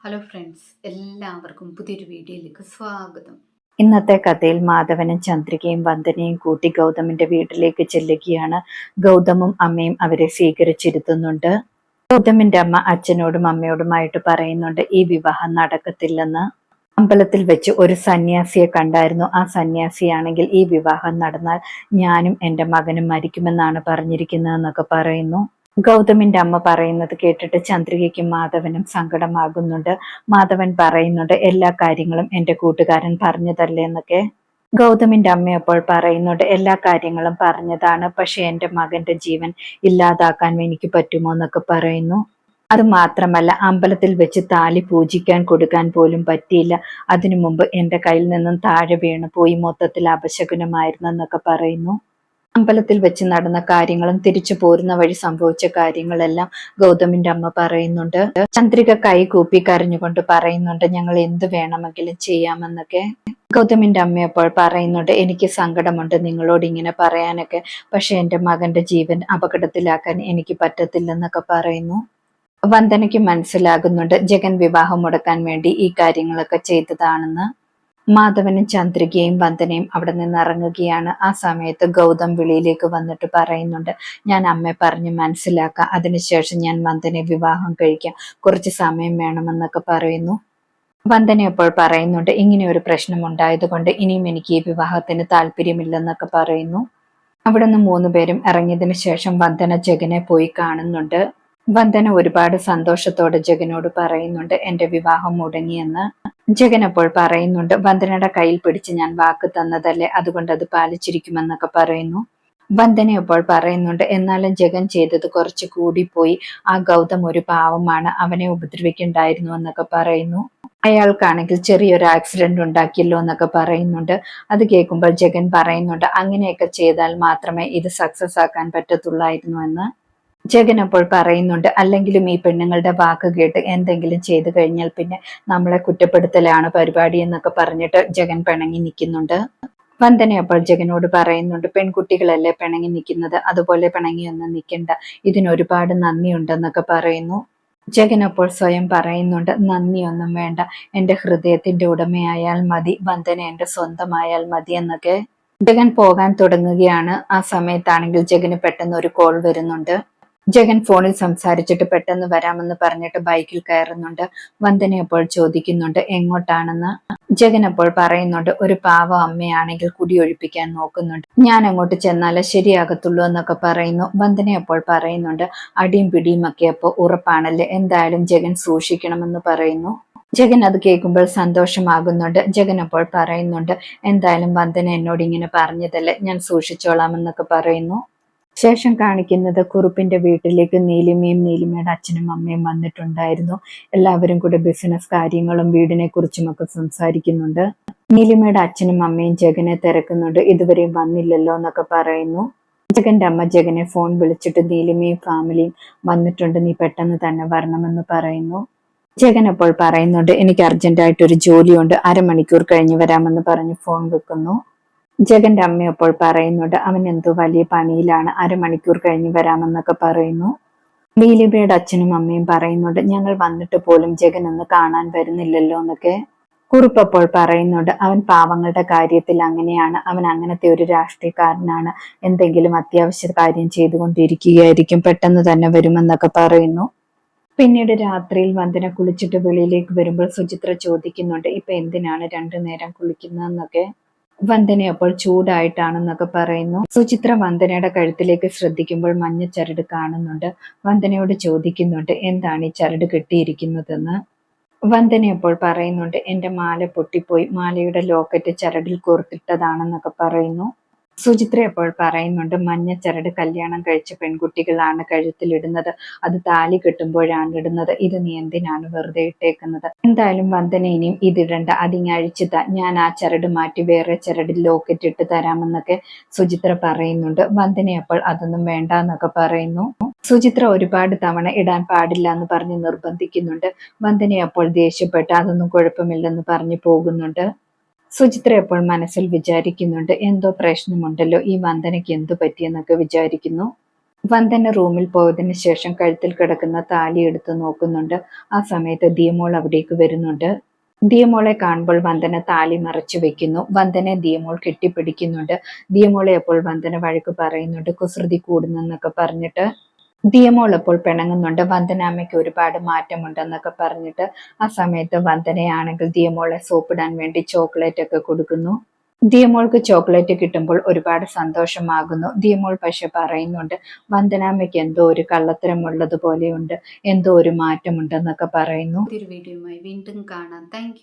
Hello friends, എല്ലാവർക്കും പുതിയൊരു വീഡിയോയിലേക്ക് സ്വാഗതം. ഇന്നത്തെ കഥയിൽ മാധവനും ചന്ദ്രികയും വന്ദനയും കൂട്ടി ഗൗതമിന്റെ വീട്ടിലേക്ക് ചെല്ലുകയാണ്. ഗൗതമും അമ്മയും അവരെ സ്വീകരിച്ചിരുത്തുന്നുണ്ട്. ഗൗതമിന്റെ അമ്മ അച്ഛനോടും അമ്മയോടുമായിട്ട് പറയുന്നുണ്ട് ഈ വിവാഹം നടക്കത്തില്ലെന്ന്. അമ്പലത്തിൽ വെച്ച് ഒരു സന്യാസിയെ കണ്ടായിരുന്നു. ആ സന്യാസിയാണെങ്കിൽ ഈ വിവാഹം നടന്നാൽ ഞാനും എൻ്റെ മകനും മരിക്കുമെന്നാണ് പറഞ്ഞിരിക്കുന്നതെന്നൊക്കെ പറയുന്നു. ഗൗതമിന്റെ അമ്മ പറയുന്നത് കേട്ടിട്ട് ചന്ദ്രികയ്ക്കും മാധവനും സങ്കടമാകുന്നുണ്ട്. മാധവൻ പറയുന്നുണ്ട് എല്ലാ കാര്യങ്ങളും എൻ്റെ കൂട്ടുകാരൻ പറഞ്ഞതല്ലേ എന്നൊക്കെ. ഗൗതമിന്റെ അമ്മ അപ്പോൾ പറയുന്നുണ്ട് എല്ലാ കാര്യങ്ങളും പറഞ്ഞതാണ്, പക്ഷെ എൻ്റെ മകന്റെ ജീവൻ ഇല്ലാതാക്കാൻ എനിക്ക് പറ്റുമോ എന്നൊക്കെ പറയുന്നു. അത് മാത്രമല്ല, അമ്പലത്തിൽ വെച്ച് താലി പൂജിക്കാൻ കൊടുക്കാൻ പോലും പറ്റിയില്ല. അതിനു മുമ്പ് എൻ്റെ കയ്യിൽ നിന്നും താഴെ വീണു പോയി, മൊത്തത്തിൽ അപശകുനമായിരുന്നു എന്നൊക്കെ പറയുന്നു. അമ്പലത്തിൽ വെച്ച് നടന്ന കാര്യങ്ങളും തിരിച്ചു പോരുന്ന വഴി സംഭവിച്ച കാര്യങ്ങളെല്ലാം ഗൗതമിന്റെ അമ്മ പറയുന്നുണ്ട്. ചന്ദ്രിക കൈ കൂപ്പി കരഞ്ഞുകൊണ്ട് പറയുന്നുണ്ട് ഞങ്ങൾ എന്ത് വേണമെങ്കിലും ചെയ്യാമെന്നൊക്കെ. ഗൗതമിന്റെ അമ്മ അപ്പോൾ പറയുന്നുണ്ട് എനിക്ക് സങ്കടമുണ്ട് നിങ്ങളോട് ഇങ്ങനെ പറയാനൊക്കെ, പക്ഷെ എൻ്റെ മകന്റെ ജീവൻ അപകടത്തിലാക്കാൻ എനിക്ക് പറ്റത്തില്ലെന്നൊക്കെ പറയുന്നു. വന്ദനയ്ക്ക് മനസ്സിലാകുന്നുണ്ട് ജഗൻ വിവാഹം മുടക്കാൻ വേണ്ടി ഈ കാര്യങ്ങളൊക്കെ ചെയ്തതാണെന്ന്. മാധവനും ചന്ദ്രികയും വന്ദനയും അവിടെ നിന്ന് ഇറങ്ങുകയാണ്. ആ സമയത്ത് ഗൗതം വെളിയിലേക്ക് വന്നിട്ട് പറയുന്നുണ്ട് ഞാൻ അമ്മയെ പറഞ്ഞ് മനസ്സിലാക്കാം, അതിനുശേഷം ഞാൻ വന്ദനയെ വിവാഹം കഴിക്കാം, കുറച്ച് സമയം വേണമെന്നൊക്കെ പറയുന്നു. വന്ദന അപ്പോൾ പറയുന്നുണ്ട് ഇങ്ങനെ ഒരു പ്രശ്നം ഉണ്ടായത് കൊണ്ട് ഇനിയും എനിക്ക് ഈ വിവാഹത്തിന് താല്പര്യമില്ലെന്നൊക്കെ പറയുന്നു. അവിടെ നിന്ന് 3 പേരും ഇറങ്ങിയതിനു ശേഷം വന്ദന ജഗനെ പോയി കാണുന്നുണ്ട്. വന്ദന ഒരുപാട് സന്തോഷത്തോടെ ജഗനോട് പറയുന്നുണ്ട് എന്റെ വിവാഹം മുടങ്ങിയെന്ന്. ജഗൻ അപ്പോൾ പറയുന്നുണ്ട് വന്ദനയുടെ കയ്യിൽ പിടിച്ച് ഞാൻ വാക്ക് തന്നതല്ലേ, അതുകൊണ്ട് അത് പാലിച്ചിരിക്കുമെന്നൊക്കെ പറയുന്നു. വന്ദന അപ്പോൾ പറയുന്നുണ്ട് എന്നാലും ജഗൻ ചെയ്തത് കുറച്ച് കൂടിപ്പോയി, ആ ഗൗതം ഒരു പാവമാണ്, അവനെ ഉപദ്രവിക്കണ്ടായിരുന്നു എന്നൊക്കെ പറയുന്നു. അയാൾക്കാണെങ്കിൽ ചെറിയൊരു ആക്സിഡന്റ് ഉണ്ടാക്കിയല്ലോ എന്നൊക്കെ പറയുന്നുണ്ട്. അത് കേൾക്കുമ്പോൾ ജഗൻ പറയുന്നുണ്ട് അങ്ങനെയൊക്കെ ചെയ്താൽ മാത്രമേ ഇത് സക്സസ് ആക്കാൻ പറ്റത്തുള്ളായിരുന്നു എന്ന്. ജഗൻ അപ്പോൾ പറയുന്നുണ്ട് അല്ലെങ്കിലും ഈ പെണ്ണുങ്ങളുടെ വാക്ക് കേട്ട് എന്തെങ്കിലും ചെയ്തു കഴിഞ്ഞാൽ പിന്നെ നമ്മളെ കുറ്റപ്പെടുത്തലാണ് പരിപാടി എന്നൊക്കെ പറഞ്ഞിട്ട് ജഗൻ പിണങ്ങി നിൽക്കുന്നുണ്ട്. വന്ദന അപ്പോൾ ജഗനോട് പറയുന്നുണ്ട് പെൺകുട്ടികളല്ലേ പിണങ്ങി നിൽക്കുന്നത്, അതുപോലെ പിണങ്ങിയൊന്നും നിൽക്കണ്ട, ഇതിനൊരുപാട് നന്ദിയുണ്ടെന്നൊക്കെ പറയുന്നു. ജഗൻ അപ്പോൾ സ്വയം പറയുന്നുണ്ട് നന്ദിയൊന്നും വേണ്ട, എൻ്റെ ഹൃദയത്തിന്റെ ഉടമയായാൽ മതി, വന്ദന എൻ്റെ സ്വന്തമായാൽ മതി എന്നൊക്കെ. ജഗൻ പോകാൻ തുടങ്ങുകയാണ്. ആ സമയത്താണെങ്കിൽ ജഗന് പെട്ടെന്ന് ഒരു കോൾ വരുന്നുണ്ട്. ജഗൻ ഫോണിൽ സംസാരിച്ചിട്ട് പെട്ടെന്ന് വരാമെന്ന് പറഞ്ഞിട്ട് ബൈക്കിൽ കയറുന്നുണ്ട്. വന്ദന അപ്പോൾ ചോദിക്കുന്നുണ്ട് എങ്ങോട്ടാണെന്ന്. ജഗൻ അപ്പോൾ പറയുന്നുണ്ട് ഒരു പാവ അമ്മയാണെങ്കിൽ കുടിയൊഴിപ്പിക്കാൻ നോക്കുന്നുണ്ട്, ഞാൻ അങ്ങോട്ട് ചെന്നാലേ ശരിയാകത്തുള്ളൂ എന്നൊക്കെ പറയുന്നു. വന്ദന അപ്പോൾ പറയുന്നുണ്ട് അടിയും പിടിയും ഒക്കെ അപ്പോൾ ഉറപ്പാണല്ലേ, എന്തായാലും ജഗൻ സൂക്ഷിക്കണമെന്ന് പറയുന്നു. ജഗൻ അത് കേൾക്കുമ്പോൾ സന്തോഷമാകുന്നുണ്ട്. ജഗൻ അപ്പോൾ പറയുന്നുണ്ട് എന്തായാലും വന്ദന എന്നോട് ഇങ്ങനെ പറഞ്ഞതല്ലേ, ഞാൻ സൂക്ഷിച്ചോളാം എന്നൊക്കെ പറയുന്നു. ശേഷം കാണിക്കുന്നത് കുറുപ്പിന്റെ വീട്ടിലേക്ക് നീലിമയും നീലിമയുടെ അച്ഛനും അമ്മയും വന്നിട്ടുണ്ടായിരുന്നു. എല്ലാവരും കൂടെ ബിസിനസ് കാര്യങ്ങളും വീടിനെ കുറിച്ചുമൊക്കെ സംസാരിക്കുന്നുണ്ട്. നീലിമയുടെ അച്ഛനും അമ്മയും ജഗനെ തിരക്കുന്നുണ്ട്, ഇതുവരെയും വന്നില്ലല്ലോ എന്നൊക്കെ പറയുന്നു. ജഗന്റെ അമ്മ ജഗനെ ഫോൺ വിളിച്ചിട്ട് നീലിമയും ഫാമിലിയും വന്നിട്ടുണ്ട്, നീ പെട്ടെന്ന് തന്നെ വരണമെന്ന് പറയുന്നു. ജഗൻ അപ്പോൾ പറയുന്നുണ്ട് എനിക്ക് അർജന്റായിട്ടൊരു ജോലിയുണ്ട്, അരമണിക്കൂർ കഴിഞ്ഞ് വരാമെന്ന് പറഞ്ഞ് ഫോൺ വെക്കുന്നു. ജഗന്റെ അമ്മ അപ്പോൾ പറയുന്നുണ്ട് അവൻ എന്തോ വലിയ പണിയിലാണ്, അരമണിക്കൂർ കഴിഞ്ഞ് വരാമെന്നൊക്കെ പറയുന്നു. നീലിമയുടെ അച്ഛനും അമ്മയും പറയുന്നുണ്ട് ഞങ്ങൾ വന്നിട്ട് പോലും ജഗൻ ഒന്ന് കാണാൻ വരുന്നില്ലല്ലോ എന്നൊക്കെ. കുറുപ്പ് അപ്പോൾ പറയുന്നുണ്ട് അവൻ പാവങ്ങളുടെ കാര്യത്തിൽ അങ്ങനെയാണ്, അവൻ അങ്ങനത്തെ ഒരു രാഷ്ട്രീയക്കാരനാണ്, എന്തെങ്കിലും അത്യാവശ്യ കാര്യം ചെയ്തുകൊണ്ടിരിക്കുകയായിരിക്കും, പെട്ടെന്ന് തന്നെ വരുമെന്നൊക്കെ പറയുന്നു. പിന്നീട് രാത്രിയിൽ വന്ദന കുളിച്ചിട്ട് വെളിയിലേക്ക് വരുമ്പോൾ സുചിത്ര ചോദിക്കുന്നുണ്ട് ഇപ്പൊ എന്തിനാണ് 2 നേരം കുളിക്കുന്നതെന്നൊക്കെ. വന്ദന അപ്പോൾ ചൂടായിട്ടാണെന്നൊക്കെ പറയുന്നു. സുചിത്ര വന്ദനയുടെ കഴുത്തിലേക്ക് ശ്രദ്ധിക്കുമ്പോൾ മഞ്ഞ ചരട് കാണുന്നുണ്ട്. വന്ദനയോട് ചോദിക്കുന്നുണ്ട് എന്താണ് ഈ ചരട് കെട്ടിയിരിക്കുന്നതെന്ന്. വന്ദന അപ്പോൾ പറയുന്നുണ്ട് എന്റെ മാല പൊട്ടിപ്പോയി, മാലയുടെ ലോക്കറ്റ് ചരടിൽ കോർത്തിട്ടതാണെന്നൊക്കെ പറയുന്നു. സുചിത്ര അപ്പോൾ പറയുന്നുണ്ട് മഞ്ഞ ചരട് കല്യാണം കഴിച്ച പെൺകുട്ടികളാണ് കഴുത്തിലിടുന്നത്, അത് താലി കെട്ടുമ്പോഴാണ് ഇടുന്നത്, ഇത് നീ എന്തിനാണ് വെറുതെ ഇട്ടേക്കുന്നത്, എന്തായാലും വന്ദന ഇനിയും ഇതിടണ്ട, അതിങ്ങ് അഴിച്ചുതാ, ഞാൻ ആ ചരട് മാറ്റി വേറെ ചരടിൽ ലോക്കറ്റ് ഇട്ട് തരാമെന്നൊക്കെ സുചിത്ര പറയുന്നുണ്ട്. വന്ദന അപ്പോൾ അതൊന്നും വേണ്ട എന്നൊക്കെ പറയുന്നു. സുചിത്ര ഒരുപാട് തവണ ഇടാൻ പാടില്ല എന്ന് പറഞ്ഞ് നിർബന്ധിക്കുന്നുണ്ട്. വന്ദന അപ്പോൾ ദേഷ്യപ്പെട്ട് അതൊന്നും കുഴപ്പമില്ലെന്ന് പറഞ്ഞ് പോകുന്നുണ്ട്. സുചിത്ര അപ്പോൾ മനസ്സിൽ വിചാരിക്കുന്നുണ്ട് എന്തോ പ്രശ്നമുണ്ടല്ലോ, ഈ വന്ദനയ്ക്ക് എന്തു പറ്റിയെന്നൊക്കെ വിചാരിക്കുന്നു. വന്ദന റൂമിൽ പോയതിനു ശേഷം കഴുത്തിൽ കിടക്കുന്ന താലി എടുത്ത് നോക്കുന്നുണ്ട്. ആ സമയത്ത് ദിയമോൾ അവിടേക്ക് വരുന്നുണ്ട്. ദിയമോളെ കാണുമ്പോൾ വന്ദന താലി മറച്ചു വെക്കുന്നു. വന്ദനെ ദിയമോൾ കെട്ടിപ്പിടിക്കുന്നുണ്ട്. ദിയമോളെ അപ്പോൾ വന്ദന വഴക്ക് പറയുന്നുണ്ട്, കുസൃതി കൂടുന്നെന്നൊക്കെ പറഞ്ഞിട്ട്. ദിയമോൾ അപ്പോൾ പിണങ്ങുന്നുണ്ട്. വന്ദനാമ്മയ്ക്ക് ഒരുപാട് മാറ്റമുണ്ടെന്നൊക്കെ പറഞ്ഞിട്ട്. ആ സമയത്ത് വന്ദനയാണെങ്കിൽ ദിയമോളെ സോപ്പിടാൻ വേണ്ടി ചോക്ലേറ്റ് ഒക്കെ കൊടുക്കുന്നു. ദിയമോൾക്ക് ചോക്ലേറ്റ് കിട്ടുമ്പോൾ ഒരുപാട് സന്തോഷമാകുന്നു. ദിയമോൾ പക്ഷെ പറയുന്നുണ്ട്, വന്ദനാമ്മയ്ക്ക് എന്തോ ഒരു കള്ളത്തരം ഉള്ളതുപോലെയുണ്ട്, എന്തോ ഒരു മാറ്റമുണ്ടെന്നൊക്കെ പറയുന്നു. പുതിയൊരു വീഡിയോയുമായി വീണ്ടും കാണാം. താങ്ക്